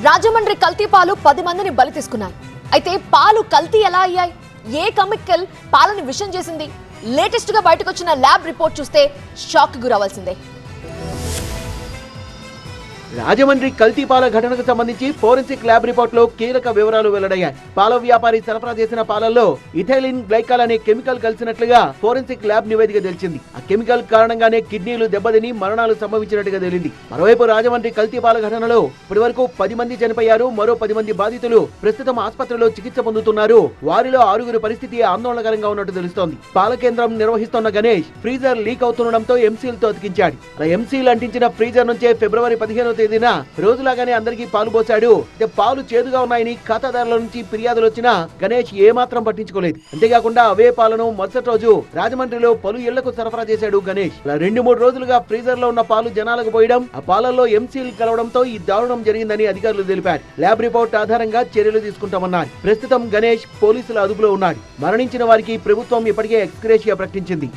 రాజమండ్రి కల్తీ పాలు 10 మందిని బలి తీసుకున్నారు. అయితే పాలు కల్తీ ఎలా అయ్యాయి? ఏ కెమికల్ పాలని విషం చేసింది? లేటెస్ట్ గా బయటకు వచ్చిన ల్యాబ్ రిపోర్ట్ చూస్తే షాక్ గురవలసిందే. రాజమండ్రి కల్తీ పాల ఘటనకు సంబంధించి ఫోరెన్సిక్ ల్యాబ్ రిపోర్ట్ లో కీలక వివరాలు వెల్లడయ్యాయి. పాల వ్యాపారి సరఫరా చేసిన పాలల్లో ఇథైలిన్ గ్లైకాల్ అనే కెమికల్ కలిసినట్లుగా ఫోరెన్సిక్ ల్యాబ్ నివేదిక తెలిసింది. ఆ కెమికల్ కారణంగానే కిడ్నీలు దెబ్బతిని మరణాలు సంభవించినట్టుగా తేలింది. మరోవైపు రాజమండ్రి కల్తీ పాల ఘటనలో ఇప్పటి వరకు 10 మంది చనిపోయారు. మరో 10 మంది బాధితులు ప్రస్తుతం ఆసుపత్రిలో చికిత్స పొందుతున్నారు. వారిలో 6 పరిస్థితి ఆందోళనకరంగా ఉన్నట్టు తెలుస్తోంది. పాల కేంద్రం నిర్వహిస్తున్న గణేష్ ఫ్రీజర్ లీక్ అవుతుండటంతో ఎంసీల్ తో అతికించాడు. అలా ఎంసీల్ అంటించిన ఫ్రీజర్ నుంచే ఫిబ్రవరి 15వ తేదీన రోజులాగానే అందరికీ పాలు పోశాడు. పాలు చేదుగా ఉన్నాయని ఖాతాదారుల నుంచి ఫిర్యాదులు వచ్చినా గణేష్ ఏమాత్రం పట్టించుకోలేదు. అంతేకాకుండా అవే పాలను మరుసటి రోజు రాజమండ్రిలో పలు ఇళ్లకు సరఫరా చేశాడు గణేష్. 2-3 రోజులుగా ఫ్రీజర్ లో ఉన్న పాలు జనాలకు పోయడం, ఆ పాలల్లో ఎంసీల్ కలవడంతో ఈ దారుణం జరిగిందని అధికారులు తెలిపారు. ల్యాబ్ రిపోర్ట్ ఆధారంగా చర్యలు తీసుకుంటామన్నారు. ప్రస్తుతం గణేష్ పోలీసుల అదుపులో ఉన్నాడు. మరణించిన వారికి ప్రభుత్వం ఇప్పటికే ఎక్స్గ్రేషియా ప్రకటించింది.